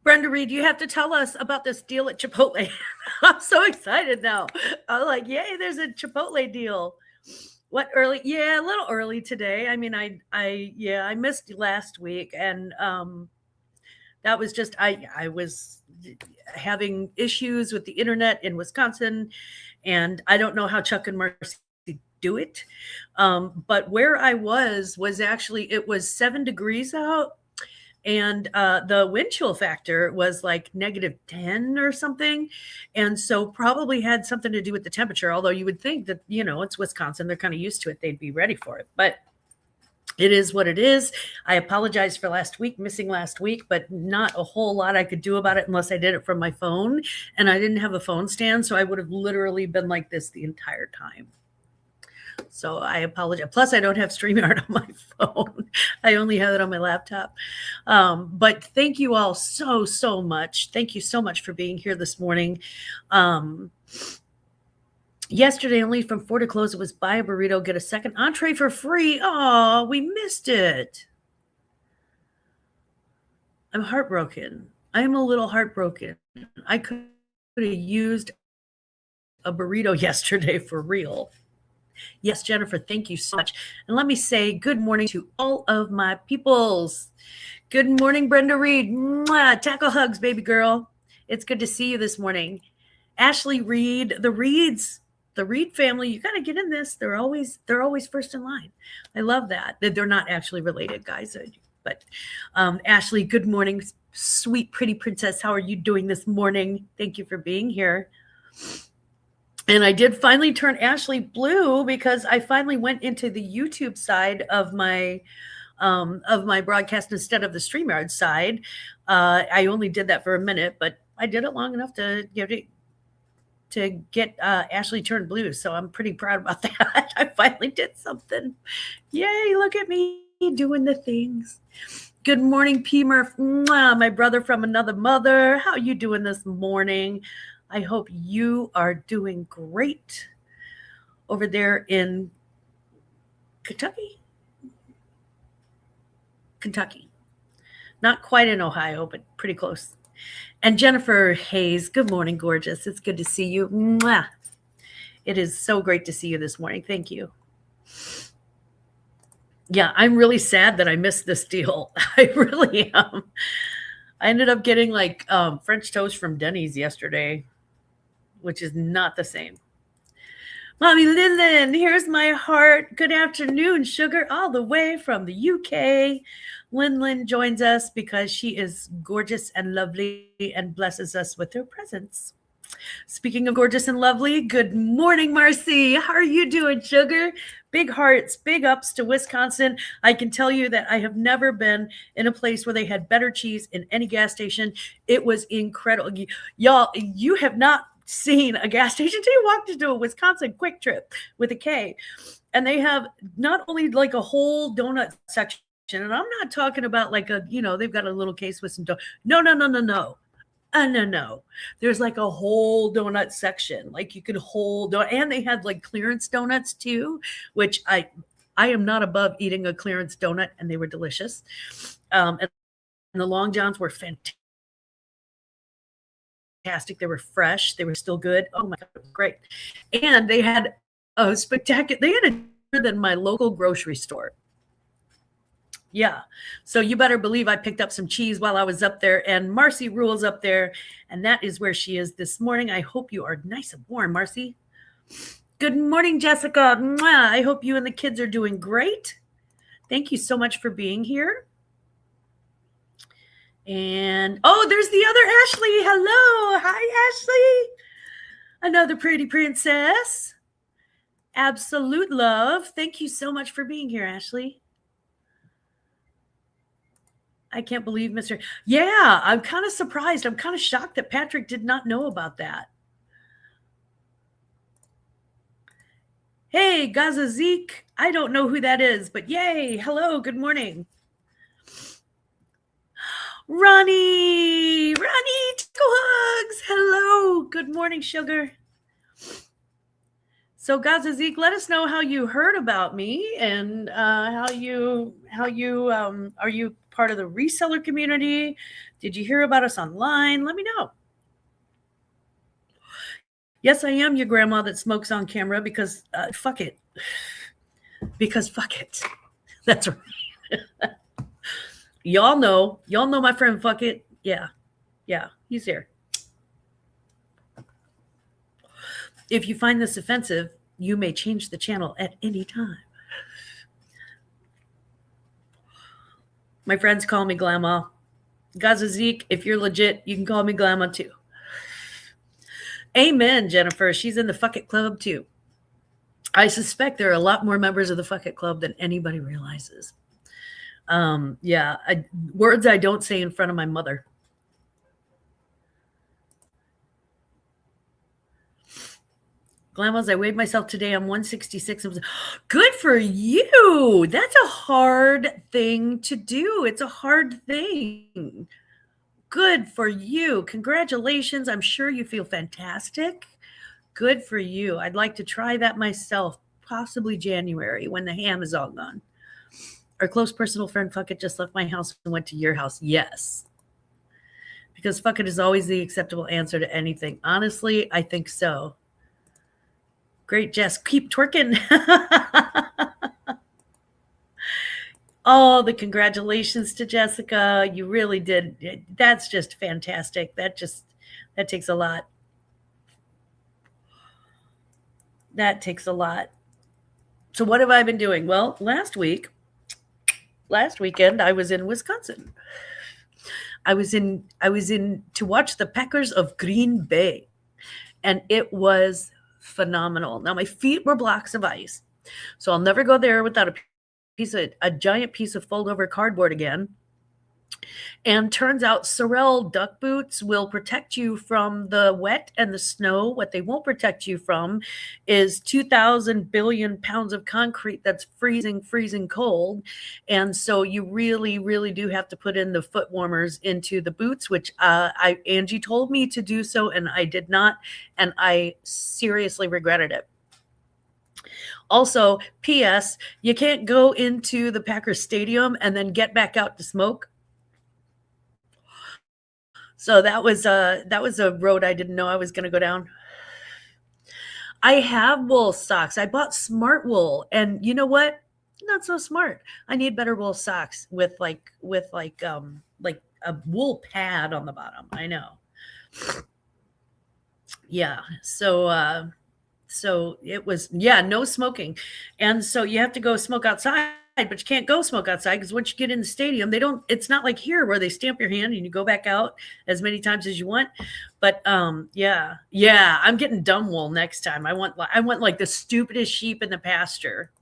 Brenda Reed, you have to tell us about this deal at Chipotle. I'm so excited now. I'm like, yay, there's a Chipotle deal. What early? Yeah, a little early today. I mean, I missed last week, and that was just I was having issues with the internet in Wisconsin, and I don't know how Chuck and Marcy do it. But where I was actually it was 7 degrees out, and the wind chill factor was like -10 or something, and so probably had something to do with the temperature. Although you would think that it's Wisconsin, they're kind of used to it, they'd be ready for it, but it is what it is. I apologize for missing last week, but not a whole lot I could do about it unless I did it from my phone, and I didn't have a phone stand, so I would have literally been like this the entire time. So I apologize. Plus, I don't have StreamYard on my phone. I only have it on my laptop. But thank you all so much. Thank you so much for being here this morning. Yesterday, only from 4 to close, it was buy a burrito, get a second entree for free. Oh, we missed it. I'm heartbroken. I am a little heartbroken. I could have used a burrito yesterday for real. Yes, Jennifer, thank you so much. And let me say good morning to all of my peoples. Good morning, Brenda Reed. Mwah, tackle hugs, baby girl. It's good to see you this morning. Ashley Reed, the Reeds, the Reed family, you got to get in this. They're always first in line. I love that. They're not actually related, guys. But Ashley, good morning, sweet, pretty princess. How are you doing this morning? Thank you for being here. And I did finally turn Ashley blue because I finally went into the YouTube side of my broadcast instead of the StreamYard side. I only did that for a minute, but I did it long enough to get Ashley turned blue. So I'm pretty proud about that. I finally did something. Yay, look at me doing the things. Good morning, P. Murph. Mwah, my brother from another mother. How you doing this morning? I hope you are doing great over there in Kentucky. Not quite in Ohio, but pretty close. And Jennifer Hayes, good morning, gorgeous. It's good to see you. Mwah. It is so great to see you this morning. Thank you. Yeah, I'm really sad that I missed this deal. I really am. I ended up getting like French toast from Denny's yesterday, which is not the same. Mommy Lillian, here's my heart. Good afternoon, sugar, all the way from the UK. Lin joins us because she is gorgeous and lovely and blesses us with her presence. Speaking of gorgeous and lovely, good morning, Marcy. How are you doing, sugar? Big hearts, big ups to Wisconsin. I can tell you that I have never been in a place where they had better cheese in any gas station. It was incredible. Y'all, you have not seen a gas station until you walked into a Wisconsin Quick Trip with a K. And they have not only like a whole donut section, and I'm not talking about like they've got a little case with some donuts. No. No. There's like a whole donut section. Like you could hold, and they had like clearance donuts too, which I am not above eating a clearance donut, and they were delicious. And the Long Johns were fantastic. They were fresh. They were still good. Oh my God, it was great. And they had a spectacular, they had a better than my local grocery store. Yeah. So you better believe I picked up some cheese while I was up there, and Marcy rules up there, and that is where she is this morning. I hope you are nice and warm, Marcy. Good morning, Jessica. Mwah. I hope you and the kids are doing great. Thank you so much for being here. And there's the other Ashley. Hello. Hi, Ashley. Another pretty princess. Absolute love. Thank you so much for being here, Ashley. I can't believe Yeah, I'm kind of surprised. I'm kind of shocked that Patrick did not know about that. Hey, Gaza Zeke. I don't know who that is, but yay. Hello. Good morning. Ronnie, tickle hugs. Hello. Good morning, sugar. So Gaza Zeke, let us know how you heard about me and how you are you part of the reseller community? Did you hear about us online? Let me know. Yes, I am your grandma that smokes on camera because fuck it. Because fuck it. That's right. Y'all know my friend fuck it. Yeah, he's here. If you find this offensive, you may change the channel at any time. My friends call me Glamma. Gaza Zeke, if you're legit, you can call me Glamma too. Amen, Jennifer. She's in the Fuck It Club too. I suspect there are a lot more members of the Fuck It Club than anybody realizes. Words I don't say in front of my mother. Glammaz, I weighed myself today. I'm 166. Good for you. That's a hard thing to do. It's a hard thing. Good for you. Congratulations. I'm sure you feel fantastic. Good for you. I'd like to try that myself, possibly January when the ham is all gone. Our close personal friend Fuck It just left my house and went to your house. Yes. Because fuck it is always the acceptable answer to anything. Honestly, I think so. Great, Jess. Keep twerking. Oh, the congratulations to Jessica. You really did. That's just fantastic. That takes a lot. That takes a lot. So what have I been doing? Well, last weekend, I was in Wisconsin. I was in to watch the Packers of Green Bay, and it was phenomenal. Now my feet were blocks of ice, so I'll never go there without a giant piece of fold over cardboard again. And turns out Sorel duck boots will protect you from the wet and the snow. What they won't protect you from is 2,000 billion pounds of concrete that's freezing cold. And so you really, really do have to put in the foot warmers into the boots, which Angie told me to do so, and I did not. And I seriously regretted it. Also, P.S., you can't go into the Packers Stadium and then get back out to smoke. So that was a road I didn't know I was going to go down. I have wool socks. I bought smart wool, and you know what? Not so smart. I need better wool socks with like a wool pad on the bottom. I know. Yeah. So it was, no smoking. And so you have to go smoke outside, but you can't go smoke outside because once you get in the stadium, it's not like here where they stamp your hand and you go back out as many times as you want. But I'm getting dumb wool next time. I want like the stupidest sheep in the pasture.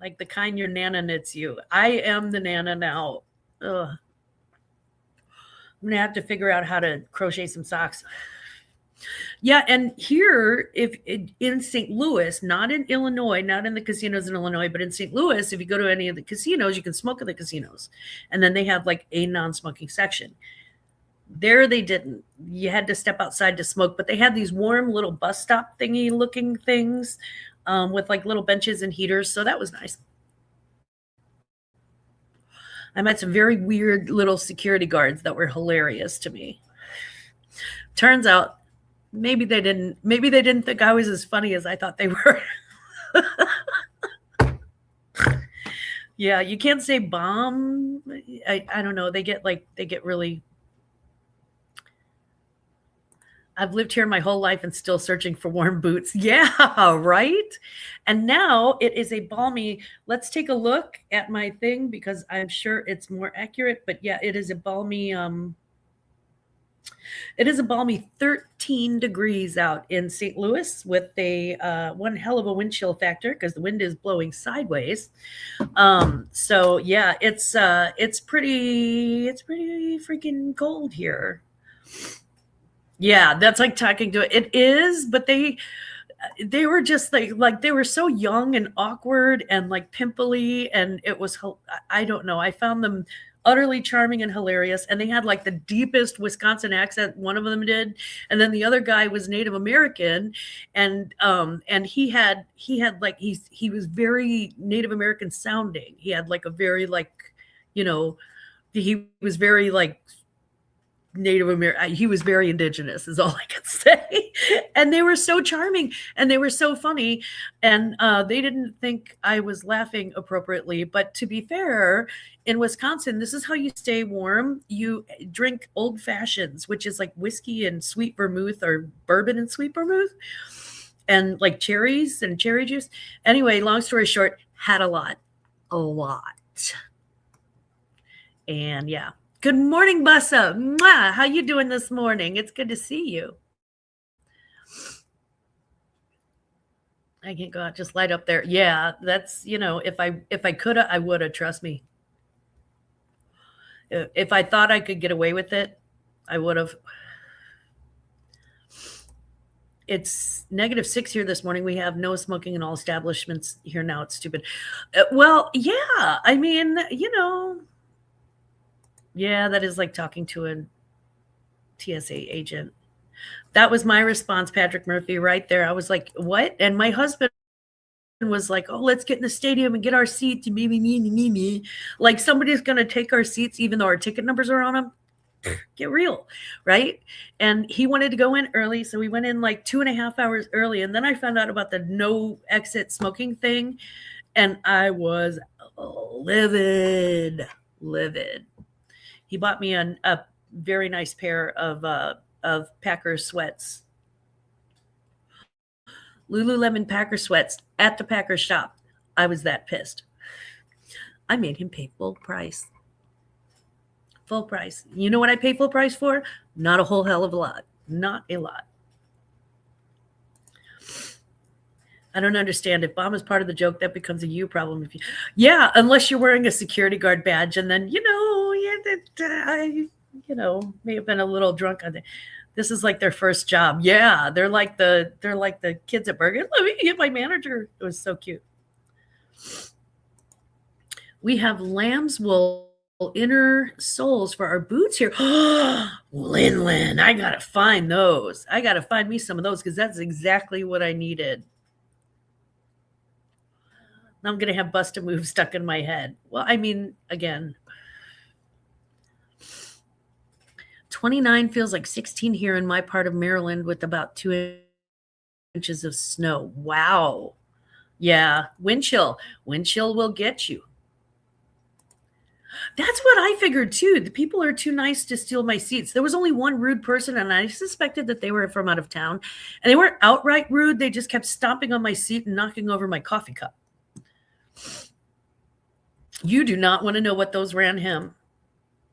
Like the kind your Nana knits you. I am the Nana now. Ugh. I'm going to have to figure out how to crochet some socks. Yeah, and here, if in St. Louis, not in Illinois, not in the casinos in Illinois, but in St. Louis, if you go to any of the casinos, you can smoke at the casinos. And then they have like a non-smoking section. There they didn't. You had to step outside to smoke, but they had these warm little bus stop thingy looking things with like little benches and heaters. So that was nice. I met some very weird little security guards that were hilarious to me. Turns out maybe they didn't think I was as funny as I thought they were. Yeah, you can't say bomb. I don't know. They get really. I've lived here my whole life and still searching for warm boots. Yeah, right? And now it is a balmy. Let's take a look at my thing because I'm sure it's more accurate. But yeah, it is a balmy. It is a balmy 13 degrees out in St. Louis with a one hell of a wind chill factor because the wind is blowing sideways. So yeah, it's pretty freaking cold here. Yeah, that's like talking to it. It is, but they were just like they were so young and awkward and like pimply, and it was, I don't know. I found them utterly charming and hilarious, and they had like the deepest Wisconsin accent. One of them did, and then the other guy was Native American, and he was very Native American sounding. He had like a very like, you know, he was very like Native American. He was very indigenous, is all I could say. And they were so charming and they were so funny. And they didn't think I was laughing appropriately. But to be fair, in Wisconsin, this is how you stay warm. You drink old fashions, which is like whiskey and sweet vermouth or bourbon and sweet vermouth and like cherries and cherry juice. Anyway, long story short, had a lot. And yeah. Good morning, Bussa. Mwah. How you doing this morning? It's good to see you. I can't go out, just light up there. Yeah, that's, if I could have, I would have, trust me. If I thought I could get away with it, I would have. It's -6 here this morning. We have no smoking in all establishments here now. It's stupid. Well, yeah, I mean, yeah, that is like talking to a TSA agent. That was my response, Patrick Murphy, right there. I was like, what? And my husband was like, oh, let's get in the stadium and get our seats. Me. Like somebody's going to take our seats, even though our ticket numbers are on them. Get real, right? And he wanted to go in early. So we went in like 2.5 hours early. And then I found out about the no exit smoking thing. And I was livid. He bought me a very nice pair of Packers sweats. Lululemon Packer sweats at the Packer shop. I was that pissed. I made him pay full price. Full price. You know what I pay full price for? Not a whole hell of a lot. Not a lot. I don't understand. If bomb is part of the joke, that becomes a you problem. Yeah, unless you're wearing a security guard badge, and then I may have been a little drunk on it. This is like their first job. Yeah, they're like the kids at Bergen. Let me get my manager. It was so cute. We have lamb's wool inner soles for our boots here. Lin, I gotta find those. I gotta find me some of those because that's exactly what I needed. I'm going to have Bust a Move stuck in my head. Well, I mean, again, 29 feels like 16 here in my part of Maryland with about 2 inches of snow. Wow. Yeah. Wind chill. Wind chill will get you. That's what I figured too. The people are too nice to steal my seats. There was only one rude person, and I suspected that they were from out of town. And they weren't outright rude. They just kept stomping on my seat and knocking over my coffee cup. You do not want to know what those ran him.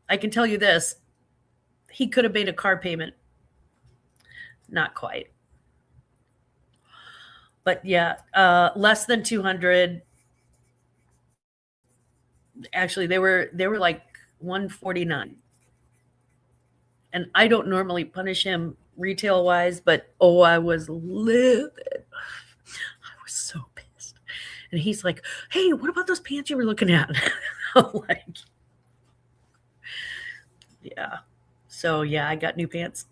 I can tell you this. He could have made a car payment. Not quite. But yeah, less than 200. Actually, they were like 149. And I don't normally punish him retail wise, but I was livid. I was so pissed. And he's like, hey, what about those pants you were looking at? I'm like, yeah. So yeah, I got new pants.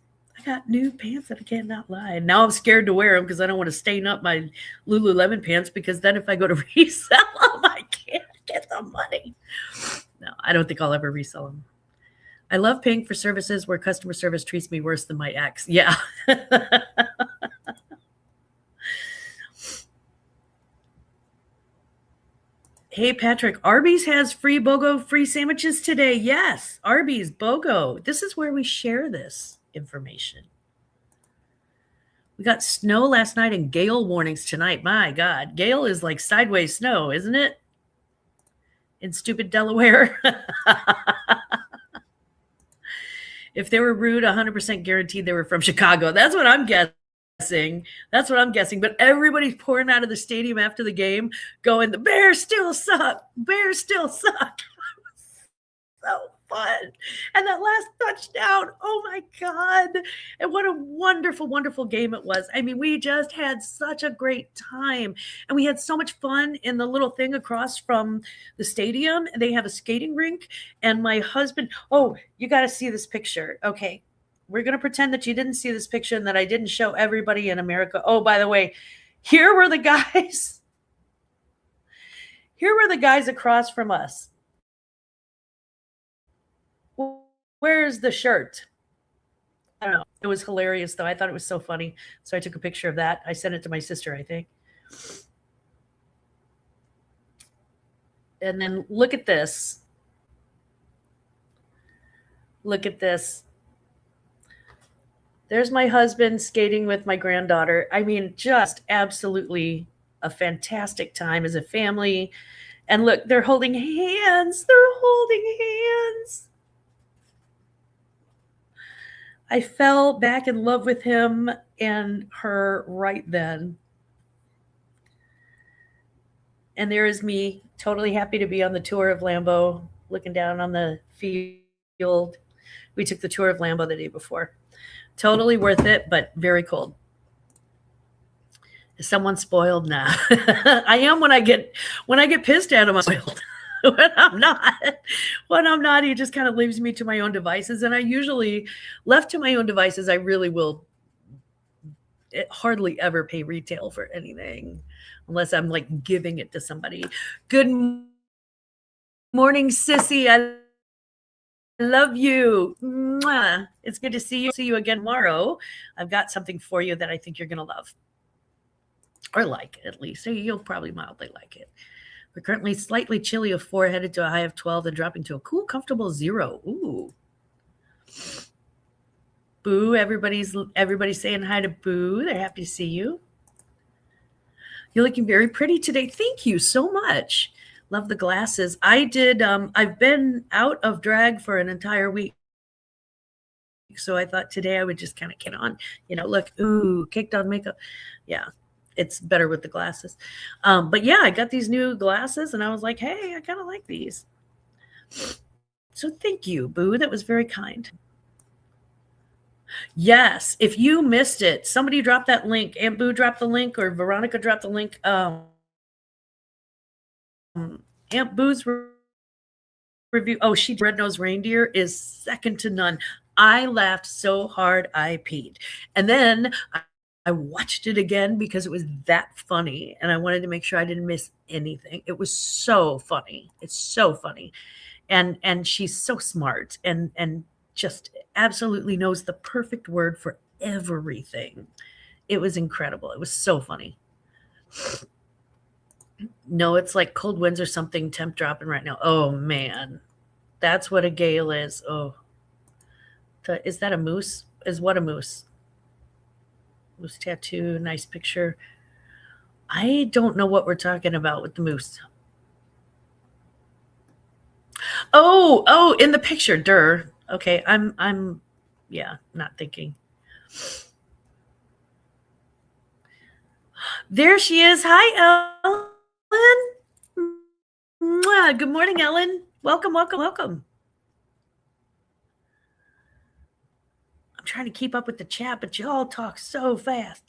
That I cannot lie. And now I'm scared to wear them because I don't want to stain up my Lululemon pants, because then if I go to resell them, I can't get the money. No, I don't think I'll ever resell them. I love paying for services where customer service treats me worse than my ex. Yeah. Hey, Patrick, Arby's has free BOGO free sandwiches today. Yes, Arby's BOGO. This is where we share this information. We got snow last night and gale warnings tonight. My God, gale is like sideways snow, isn't it? In stupid Delaware. If they were rude, 100% guaranteed they were from Chicago. That's what I'm guessing. But everybody's pouring out of the stadium after the game going, the Bears still suck. Bears still suck. So fun. And that last touchdown, oh my God. And what a wonderful, wonderful game it was. I mean, we just had such a great time. And we had so much fun in the little thing across from the stadium. They have a skating rink. And my husband, you got to see this picture. Okay. We're going to pretend that you didn't see this picture and that I didn't show everybody in America. Oh, by the way, here were the guys. Here were the guys across from us. where's the shirt? I don't know. It was hilarious, though. I thought it was so funny. So I took a picture of that. I sent it to my sister, I think. And then look at this. Look at this. There's my husband skating with my granddaughter. I mean, just absolutely a fantastic time as a family. And look, they're holding hands. They're holding hands. I fell back in love with him and her right then. And there is me, totally happy to be on the tour of Lambeau, looking down on the field. We took the tour of Lambeau the day before. Totally worth it, but very cold. Is someone spoiled? Nah. I am when I get pissed at him, I'm spoiled. When I'm not, he just kind of leaves me to my own devices. And I usually, left to my own devices, I really will hardly ever pay retail for anything unless I'm like giving it to somebody. Good morning, sissy. I love you. Mwah. It's good to see you. See you again tomorrow. I've got something for you that I think you're going to love. Or like it, at least. You'll probably mildly like it. We're currently slightly chilly of 4, headed to a high of 12, and dropping to a cool, comfortable 0. Ooh. Boo. Everybody's saying hi to Boo. They're happy to see you. You're looking very pretty today. Thank you so much. Love the glasses. I did. I've been out of drag for an entire week. So I thought today I would just kind of get on, look, ooh, caked on makeup. Yeah. It's better with the glasses. But yeah, I got these new glasses and I was like, hey, I kind of like these. So thank you, Boo. That was very kind. Yes. If you missed it, somebody dropped that link. Aunt Boo dropped the link, or Veronica dropped the link. Aunt Boo's review. Oh, Red-Nosed Reindeer is second to none. I laughed so hard I peed. And then I watched it again because it was that funny, and I wanted to make sure I didn't miss anything. It was so funny. It's so funny. And she's so smart and just absolutely knows the perfect word for everything. It was incredible. It was so funny. No, it's like cold winds or something, temp dropping right now. Oh, man. That's what a gale is. Oh. Is that a moose? Is what a moose? Moose tattoo, nice picture. I don't know what we're talking about with the moose. Oh, in the picture, Okay, I'm not thinking. There she is. Hi, Ellen. Mwah. Good morning, Ellen. Welcome. I'm trying to keep up with the chat, but y'all talk so fast.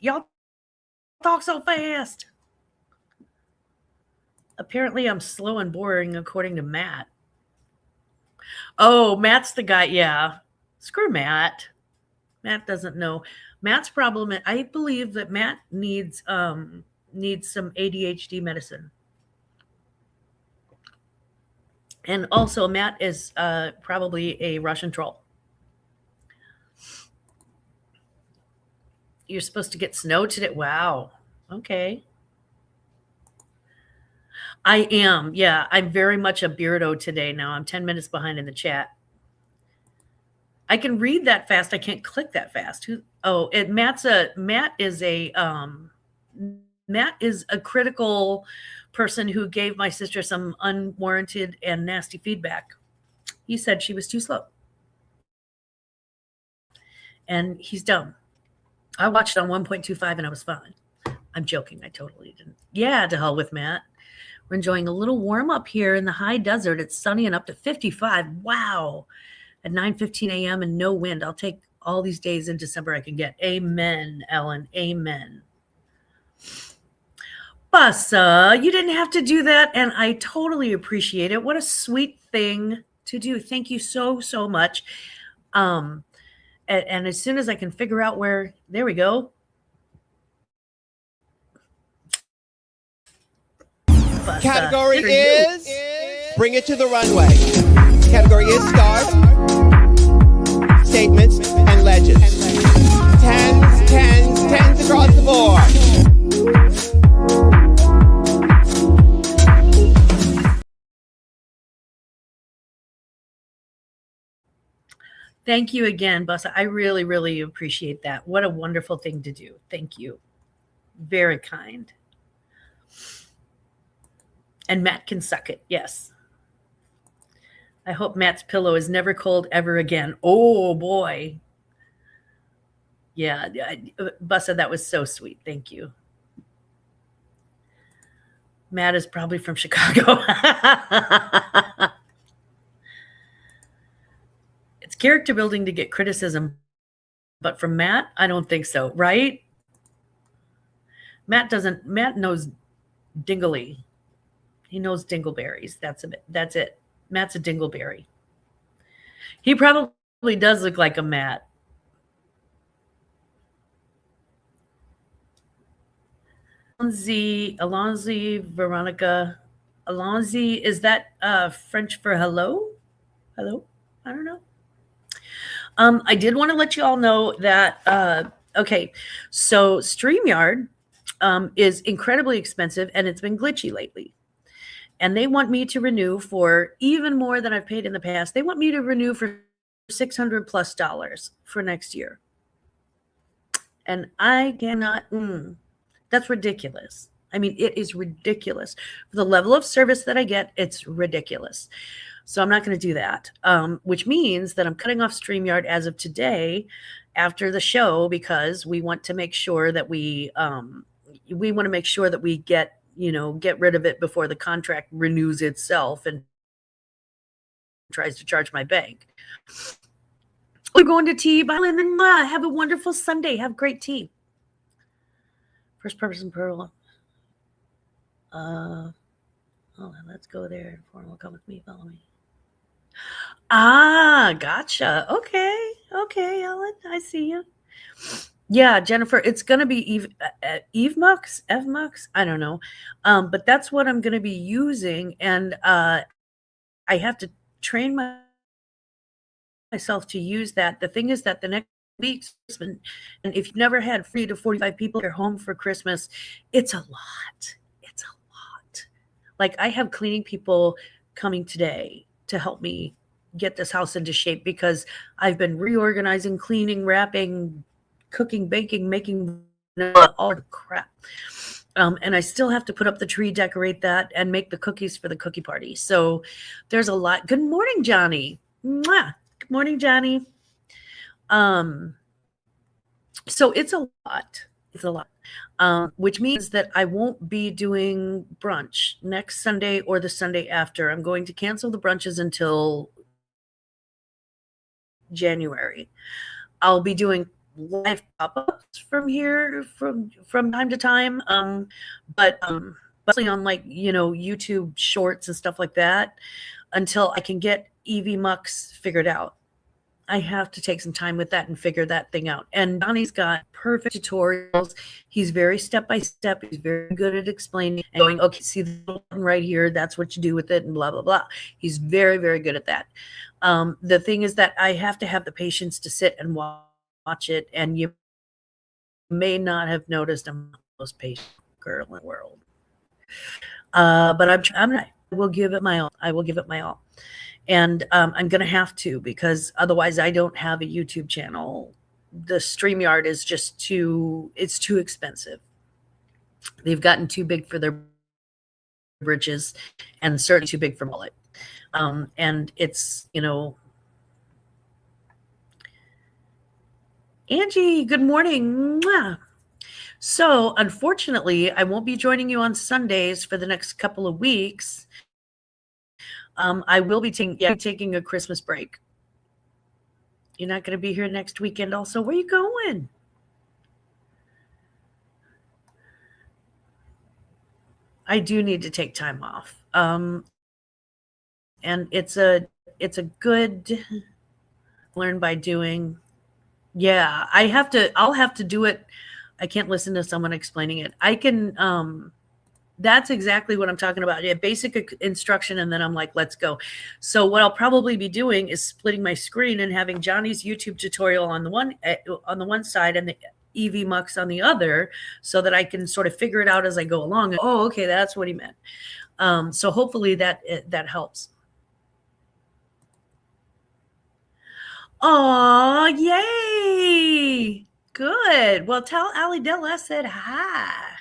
Apparently, I'm slow and boring, according to Matt. Oh, Matt's the guy. Yeah. Screw Matt. Matt doesn't know. Matt's problem, I believe that Matt needs some ADHD medicine. And also, Matt is probably a Russian troll. You're supposed to get snow today? Wow. Okay. I am. Yeah, I'm very much a beardo today now. I'm 10 minutes behind in the chat. I can read that fast. I can't click that fast. Matt is a critical person who gave my sister some unwarranted and nasty feedback. He said she was too slow. And he's dumb. I watched it on 1.25 and I was fine. I'm joking. I totally didn't. Yeah, to hell with Matt. We're enjoying a little warm up here in the high desert. It's sunny and up to 55. Wow. At 9:15 a.m. and no wind. I'll take all these days in December I can get. Amen, Ellen. Amen. Bussa, you didn't have to do that, and I totally appreciate it. What a sweet thing to do. Thank you so, so much. And as soon as I can figure out where, there we go. Bussa, category is Bring It to the Runway. Category is Scarf. Thank you again, Bussa. I really, really appreciate that. What a wonderful thing to do. Thank you. Very kind. And Matt can suck it. Yes. I hope Matt's pillow is never cold ever again. Oh boy. Yeah, Bussa, that was so sweet. Thank you. Matt is probably from Chicago. It's character building to get criticism, but from Matt, I don't think so, right? Matt knows dingly. He knows dingleberries. That's it. Matt's a dingleberry. He probably does look like a Matt. Alonzi, Veronica. Alonzi, is that French for hello? Hello? I don't know. I did want to let you all know that, okay, so StreamYard is incredibly expensive and it's been glitchy lately. And they want me to renew for even more than I've paid in the past. They want me to renew for $600+ for next year. And I cannot, that's ridiculous. I mean, it is ridiculous. For the level of service that I get, it's ridiculous. So I'm not going to do that, which means that I'm cutting off StreamYard as of today after the show because we want to make sure that we want to make sure that we get rid of it before the contract renews itself and tries to charge my bank. We're going to Tea Island and have a wonderful Sunday. Have great tea. First person pearl. Hold on, let's go there. Foreign will come with me. Follow me. Ah, gotcha. Okay, Ellen, I see you. Yeah, Jennifer, it's gonna be Eve Mux, F Mux. I don't know, but that's what I'm gonna be using, and I have to train myself to use that. The thing is that the next week's, and if you've never had 40 to 45 people at your home for Christmas, it's a lot. It's a lot. Like I have cleaning people coming today to help me get this house into shape because I've been reorganizing, cleaning, wrapping, cooking, baking, making all the crap. And I still have to put up the tree, decorate that, and make the cookies for the cookie party. So there's a lot. Good morning, Johnny. Mwah. Good morning, Johnny. So it's a lot. It's a lot. Which means that I won't be doing brunch next Sunday or the Sunday after. I'm going to cancel the brunches until January. I'll be doing live pop-ups from here from time to time, but mostly on like YouTube shorts and stuff like that until I can get EV Mux figured out. I have to take some time with that and figure that thing out. And Donnie's got perfect tutorials. He's very step by step. He's very good at explaining and going, okay, see the button right here. That's what you do with it and blah, blah, blah. He's very, very good at that. The thing is that I have to have the patience to sit and watch it. And you may not have noticed I'm the most patient girl in the world. But I will give it my all. I will give it my all. And I'm going to have to because otherwise I don't have a YouTube channel. The StreamYard is just too expensive. They've gotten too big for their britches and certainly too big for mullet. And it's, Angie, good morning. Mwah. So unfortunately, I won't be joining you on Sundays for the next couple of weeks. I will be taking a Christmas break. You're not going to be here next weekend also. Where are you going? I do need to take time off. And it's a good learn by doing. Yeah, I'll have to do it. I can't listen to someone explaining it. I can, that's exactly what I'm talking about. Yeah, basic instruction, and then I'm like, let's go. So what I'll probably be doing is splitting my screen and having Johnny's YouTube tutorial on the one side and the EV Mux on the other, so that I can sort of figure it out as I go along. Oh, okay, that's what he meant. So hopefully that helps. Oh, yay! Good. Well, tell Allie Dell I said hi.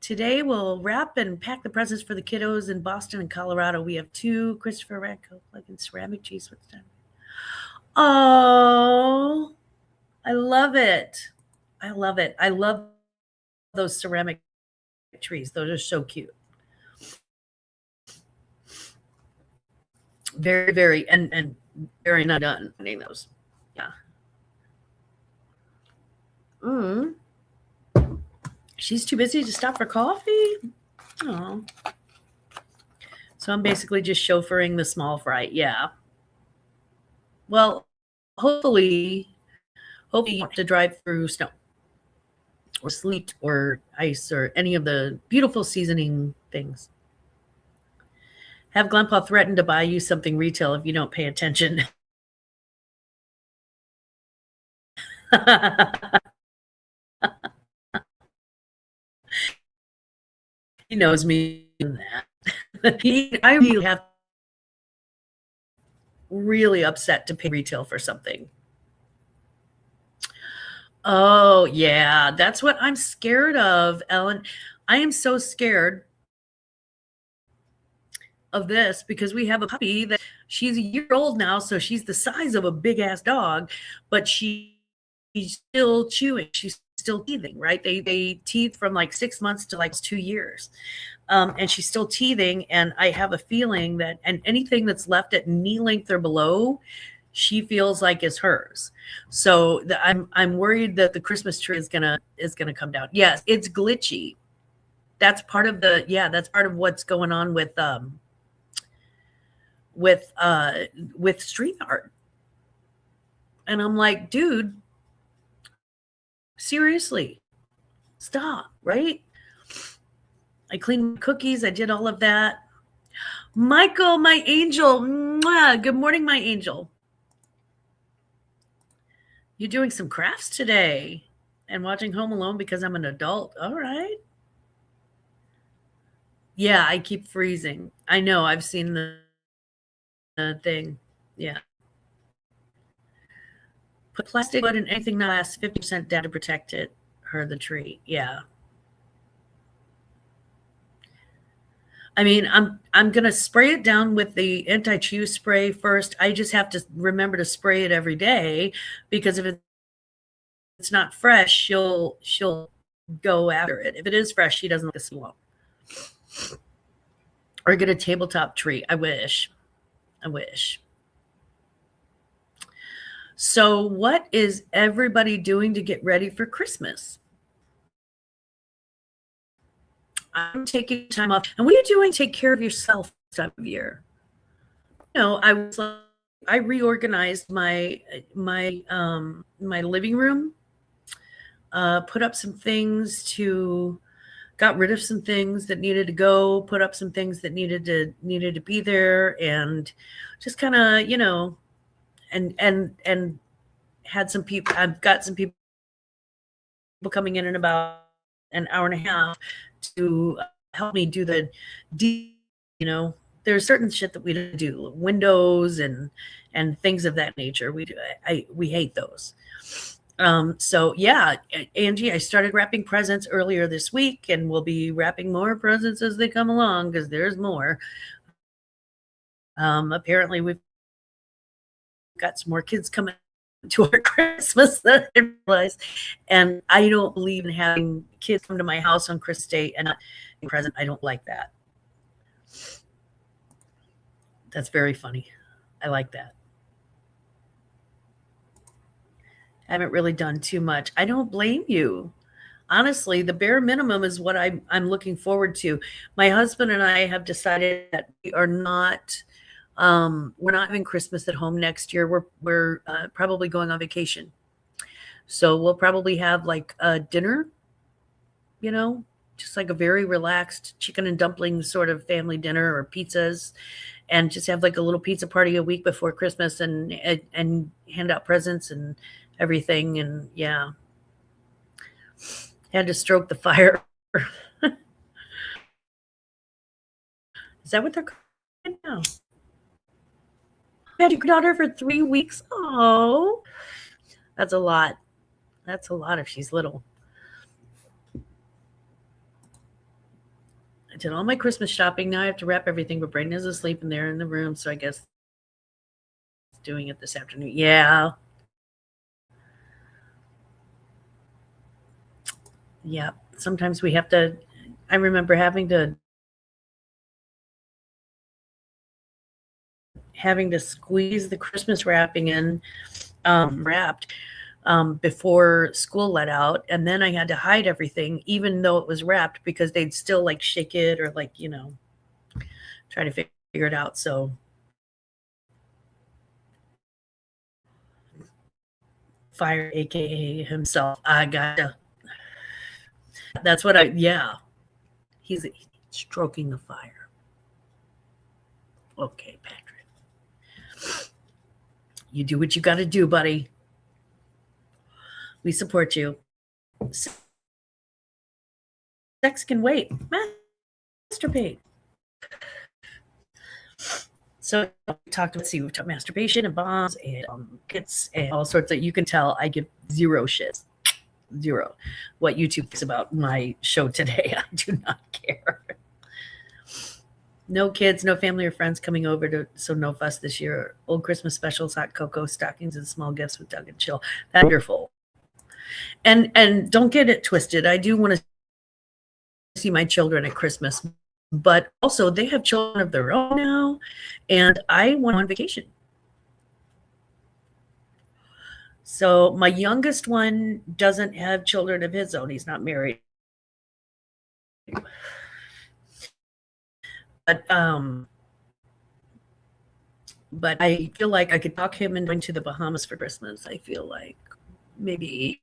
Today we'll wrap and pack the presents for the kiddos in Boston and Colorado. We have 2 Christopher Radko plug-in ceramic cheese with them. Oh, I love it. I love it. I love those ceramic trees. Those are so cute. Very, very, and very not done finding those. Yeah. Mm. She's too busy to stop for coffee. Oh. So I'm basically just chauffeuring the small fry. Yeah. Well, hopefully you have to drive through snow or sleet or ice or any of the beautiful seasoning things. Have Grandpa threaten to buy you something retail if you don't pay attention. He knows me in that. I really have really upset to pay retail for something. Oh, yeah, that's what I'm scared of, Ellen. I am so scared of this because we have a puppy that she's a year old now, so she's the size of a big ass dog, but she's still chewing. She's still teething, right? They teeth from like 6 months to like 2 years. And she's still teething. And I have a feeling that, and anything that's left at knee length or below, she feels like is hers. So I'm worried that the Christmas tree is gonna come down. Yes, it's glitchy. That's part of that's part of what's going on with street art. And I'm like, dude, seriously, stop, right? I cleaned cookies, I did all of that. Michael, my angel. Mwah, good morning, my angel. You're doing some crafts today and watching Home Alone because I'm an adult. All right. Yeah, I keep freezing. I know. I've seen the thing. Yeah. Put plastic wood in anything that lasts 50% down to protect it. Or the tree. Yeah. I mean, I'm gonna spray it down with the anti-chew spray first. I just have to remember to spray it every day because if it's not fresh, she'll go after it. If it is fresh, she doesn't like the smell. Or get a tabletop tree. I wish. So, what is everybody doing to get ready for Christmas? I'm taking time off. And what are you doing to take care of yourself this time of year? I reorganized my living room, put up some things got rid of some things that needed to go, put up some things that needed to be there, and just kind of, and had some people. I've got some people coming in about an hour and a half to help me do there's certain shit that we do, windows and things of that nature. We hate those. So yeah, Angie, I started wrapping presents earlier this week, and we'll be wrapping more presents as they come along because there's more. Apparently we've got some more kids coming to our Christmas that I realized, and I don't believe in having kids come to my house on Christmas Day and not be present. I don't like that. That's very funny. I like that. I haven't really done too much. I don't blame you. Honestly, the bare minimum is what I'm looking forward to. My husband and I have decided that we're not having Christmas at home next year. We're probably going on vacation. So we'll probably have like a dinner, just like a very relaxed chicken and dumplings sort of family dinner or pizzas, and just have like a little pizza party a week before Christmas and hand out presents and everything. And yeah, had to stroke the fire. Is that what they're calling it now? had your daughter for 3 weeks. Oh, that's a lot. That's a lot if she's little. I did all my Christmas shopping. Now I have to wrap everything, but Brayden is asleep and they're in the room, so I guess doing it this afternoon. Yeah. Yeah. Sometimes we have to. I remember having to squeeze the Christmas wrapping in, wrapped, before school let out, and then I had to hide everything, even though it was wrapped, because they'd still like shake it or like try to figure it out. So Fire, aka himself, I gotcha. That's what yeah. He's stroking the fire. Okay, Patrick. You do what you got to do, buddy. We support you. Sex can wait. Masturbate. So we talked about masturbation and bombs and kits and all sorts of. You can tell I give zero shits. Zero. What YouTube thinks about my show today, I do not care. No kids, no family or friends coming over so no fuss this year. Old Christmas specials, hot cocoa, stockings, and small gifts with Doug and Chill. That's wonderful. And don't get it twisted. I do want to see my children at Christmas, but also they have children of their own now, and I went on vacation. So my youngest one doesn't have children of his own. He's not married. But I feel like I could talk him into going to the Bahamas for Christmas. I feel like maybe.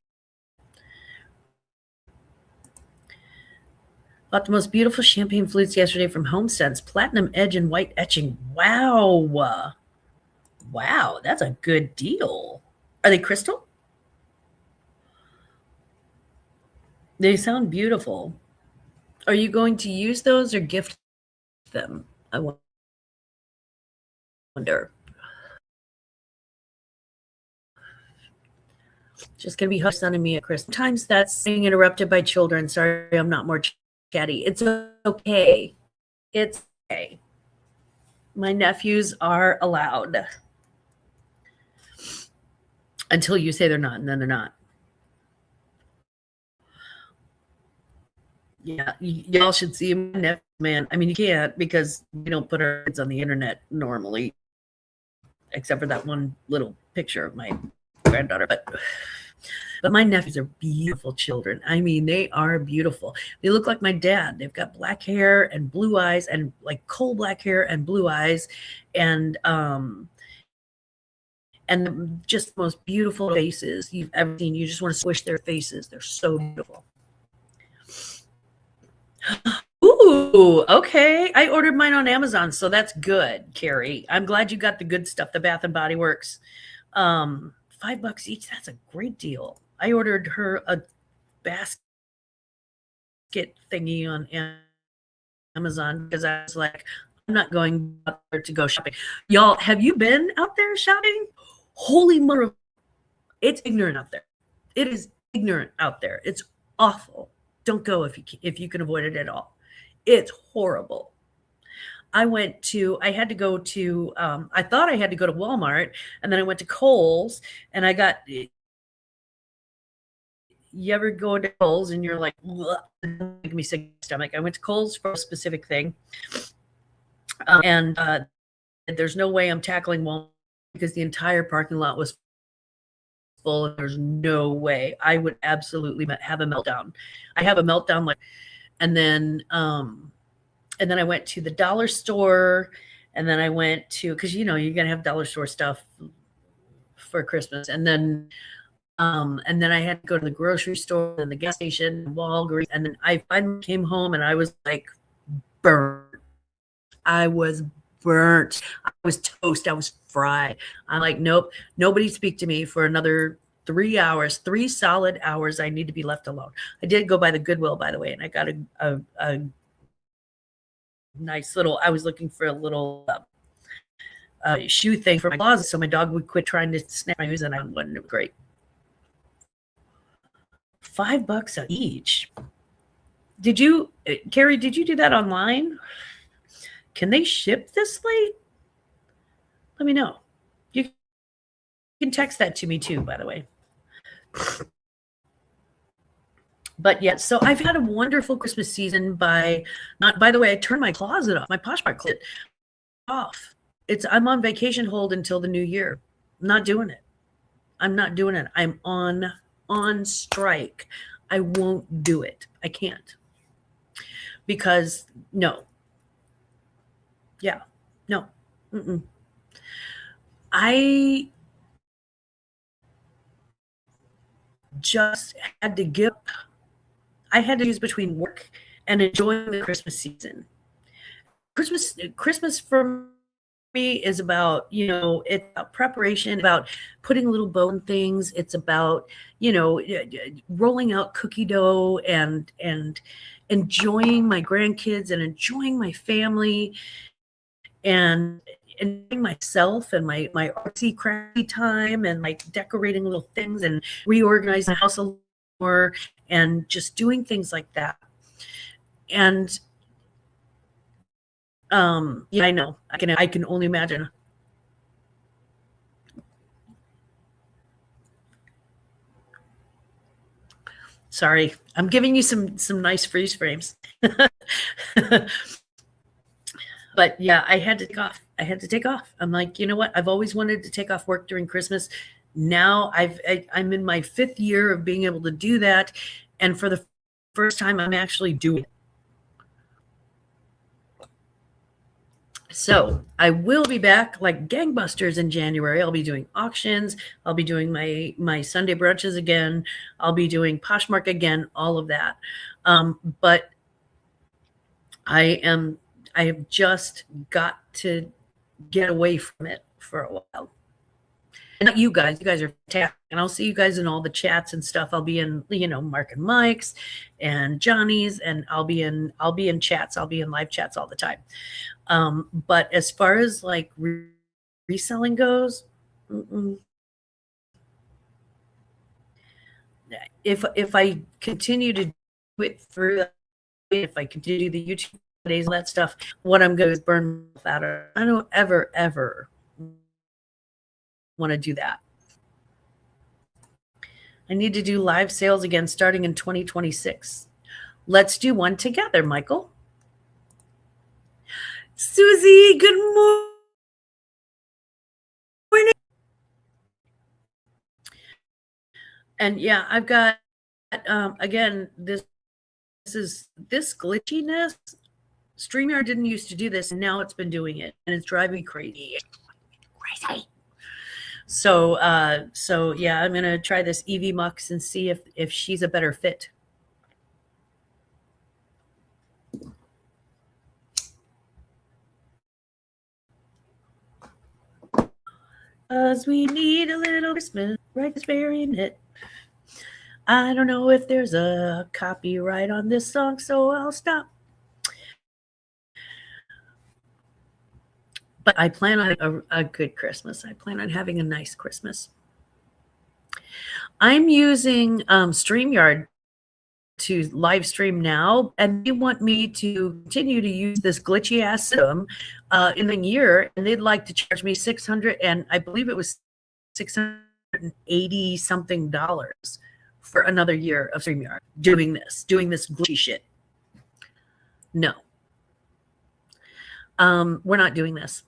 Bought the most beautiful champagne flutes yesterday from HomeSense. Platinum edge and white etching. Wow. Wow, that's a good deal. Are they crystal? They sound beautiful. Are you going to use those or gift them? I wonder. Just gonna be Hudson and me at Christmas. Sometimes that's being interrupted by children. Sorry, I'm not more chatty. It's okay. It's okay. My nephews are allowed. Until you say they're not, and then they're not. Yeah, y'all should see my nephew, man. I mean, you can't because we don't put our kids on the internet normally, except for that one little picture of my granddaughter. But my nephews are beautiful children. I mean, they are beautiful. They look like my dad. They've got black hair and blue eyes, and like coal black hair and blue eyes, and just the most beautiful faces you've ever seen. You just want to squish their faces. They're so beautiful. Ooh, okay. I ordered mine on Amazon, so that's good, Carrie. I'm glad you got the good stuff, the Bath and Body Works. $5 each. That's a great deal. I ordered her a basket thingy on Amazon because I was like, I'm not going out there to go shopping. Y'all, have you been out there shopping? Holy mother, it's ignorant out there. It is ignorant out there. It's awful. Don't go if you can avoid it at all. It's horrible. I had to go to, I thought I had to go to Walmart, and then I went to Kohl's, and I got, you ever go to Kohl's and you're like, make me sick to my stomach. I went to Kohl's for a specific thing. And there's no way I'm tackling Walmart because the entire parking lot was full, and there's no way I would absolutely have a meltdown. I have a meltdown and then I went to the dollar store, and then I went to, because you're gonna have dollar store stuff for Christmas, and then I had to go to the grocery store and the gas station, Walgreens, and then I finally came home and I was like burnt. I was burnt. I was toast. I was fried. I'm like, nope, nobody speak to me for another 3 hours, 3 solid hours. I need to be left alone. I did go by the Goodwill, by the way, and I got a nice little, I was looking for a little shoe thing for my closet so my dog would quit trying to snap my shoes, and I wouldn't. It was great. $5 each. Did you, Carrie, did you do that online? Can they ship this late? Let me know. You can text that to me too, by the way. But yeah, so I've had a wonderful Christmas season by the way, I turned my closet off, my Poshmark closet off. I'm on vacation hold until the new year. I'm not doing it. I'm not doing it. I'm on strike. I won't do it. I can't. Because no. Yeah. No. Mm-mm. I just had to give up. I had to choose between work and enjoying the Christmas season. Christmas for me is about, it's about preparation, about putting a little bow on things. It's about, rolling out cookie dough and enjoying my grandkids and enjoying my family and enjoying myself and my artsy crafty time and like decorating little things and reorganizing the house a little more and just doing things like that. And yeah, I know. I can only imagine. Sorry, I'm giving you some nice freeze frames. But yeah, I had to take off. I'm like, you know what? I've always wanted to take off work during Christmas. Now I'm in my 5th year of being able to do that, and for the first time, I'm actually doing it. So I will be back like gangbusters in January. I'll be doing auctions. I'll be doing my Sunday brunches again. I'll be doing Poshmark again, all of that. But I have just got to get away from it for a while. And not you guys are fantastic. And I'll see you guys in all the chats and stuff. I'll be in, Mark and Mike's and Johnny's, and I'll be in chats. I'll be in live chats all the time. But as far as like reselling goes, if I continue to do it through, if I continue the YouTube days, all that stuff, what I'm going to burn out of. I don't ever want to do that. I need to do live sales again starting in 2026. Let's do one together, Michael. Susie, good morning. And yeah, I've got again this glitchiness. StreamYard didn't used to do this, and now it's been doing it, and it's driving me crazy. So yeah, I'm gonna try this Evie Mux and see if she's a better fit. Cause we need a little Christmas right this very minute. I don't know if there's a copyright on this song, so I'll stop. But I plan on a good Christmas. I plan on having a nice Christmas. I'm using StreamYard to live stream now, and they want me to continue to use this glitchy ass system in a year, and they'd like to charge me $600, and I believe it was $680 something for another year of StreamYard doing this glitchy shit. No, we're not doing this.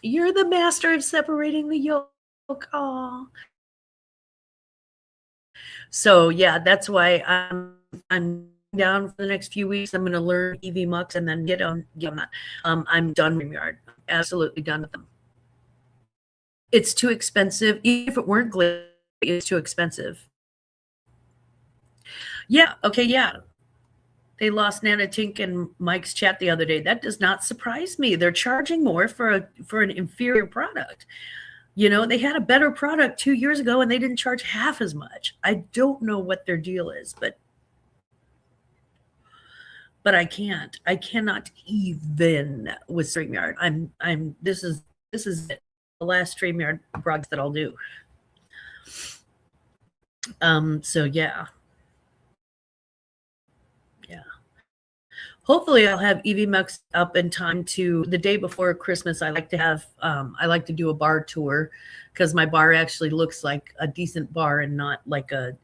You're the master of separating the yolk. Aww. So yeah, that's why I'm down for the next few weeks. I'm going to learn Evie Mux and then get on that. I'm done with StreamYard. Absolutely done with them. It's too expensive. Even if it weren't glitchy, it's too expensive. Yeah. Okay. Yeah. They lost Nana Tink and Mike's chat the other day. That does not surprise me. They're charging more for an inferior product. They had a better product 2 years ago and they didn't charge half as much. I don't know what their deal is, but but I can't. I cannot even with StreamYard. This is it. The last StreamYard broadcast that I'll do. So yeah. Yeah. Hopefully I'll have EVMux up in time to the day before Christmas. I like to do a bar tour because my bar actually looks like a decent bar and not like a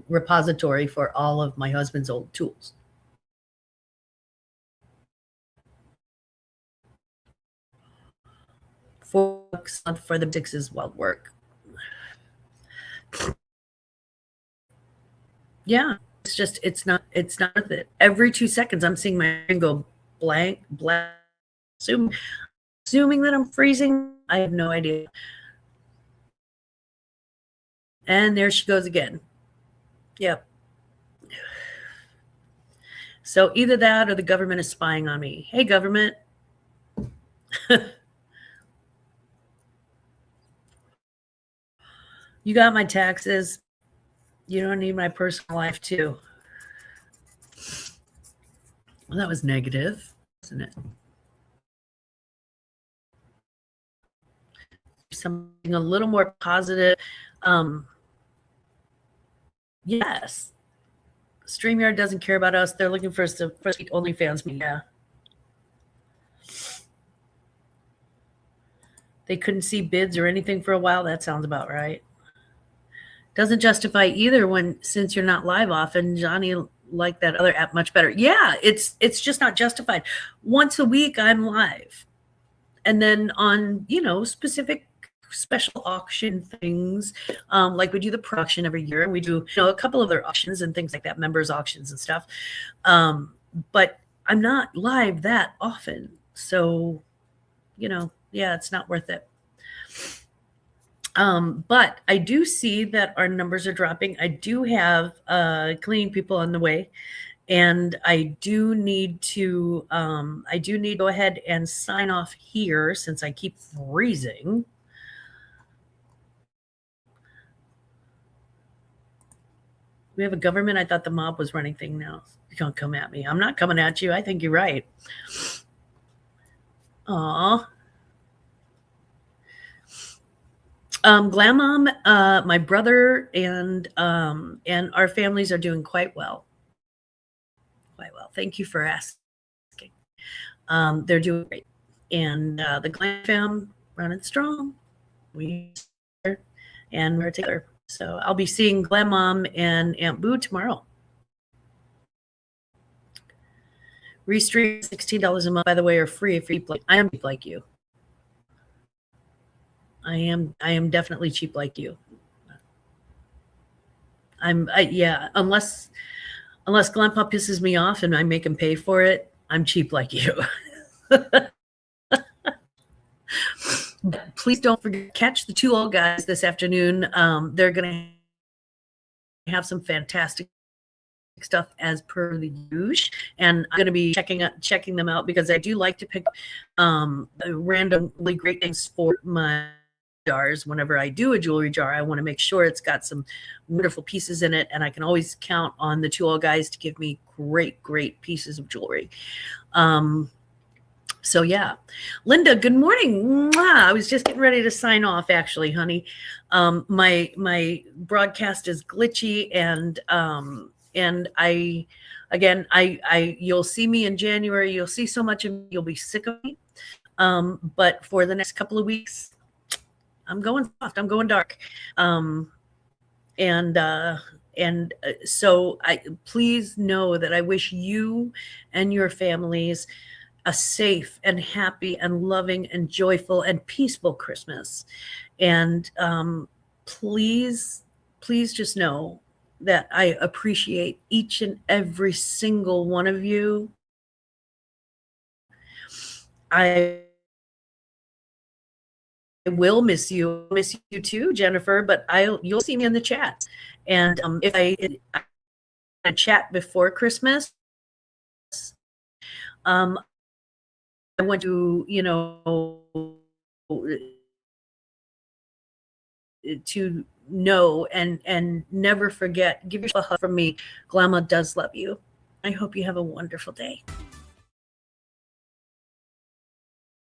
repository for all of my husband's old tools. $4 for the 6 is well work. Yeah, it's not worth it. Every 2 seconds I'm seeing my screen go blank, assuming that I'm freezing. I have no idea. And there she goes again. Yep. So either that or the government is spying on me. Hey, government. You got my taxes. You don't need my personal life too. Well, that was negative, wasn't it? Something a little more positive. Yes. StreamYard doesn't care about us. They're looking for OnlyFans media. They couldn't see bids or anything for a while. That sounds about right. Doesn't justify either since you're not live often. Johnny liked that other app much better. Yeah, it's just not justified. Once a week I'm live. And then on, specific special auction things, like we do the pro auction every year, and we do a couple other auctions and things like that, members auctions and stuff, but I'm not live that often, so yeah, it's not worth it. But I do see that our numbers are dropping. I do have cleaning people on the way, and I do need to go ahead and sign off here since I keep freezing. We have a government. I thought the mob was running things now. You don't come at me. I'm not coming at you. I think you're right. Aw. Glamma, my brother and our families are doing quite well. Quite well. Thank you for asking. They're doing great. And the Glam fam running strong. We're together. So I'll be seeing Glamma and Aunt Boo tomorrow. Restream $16 a month, by the way, are free if you I am cheap like you. I am definitely cheap like you. Yeah, unless Grandpa pisses me off and I make him pay for it, I'm cheap like you. Please don't forget, catch the 2 old guys this afternoon. They're going to have some fantastic stuff as per the usual, and I'm going to be checking them out because I do like to pick randomly great things for my jars. Whenever I do a jewelry jar, I want to make sure it's got some wonderful pieces in it, and I can always count on the 2 old guys to give me great pieces of jewelry. So yeah, Linda, good morning. Mwah. I was just getting ready to sign off, actually, honey. My broadcast is glitchy, and you'll see me in January. You'll see so much of me, you'll be sick of me. But for the next couple of weeks, I'm going soft. I'm going dark. So please know that I wish you and your families a safe and happy and loving and joyful and peaceful Christmas. And please just know that I appreciate each and every single one of you. I will miss you too, Jennifer, but you'll see me in the chat. And if I chat before Christmas, I want to, to know and never forget. Give yourself a hug from me. Glamma does love you. I hope you have a wonderful day.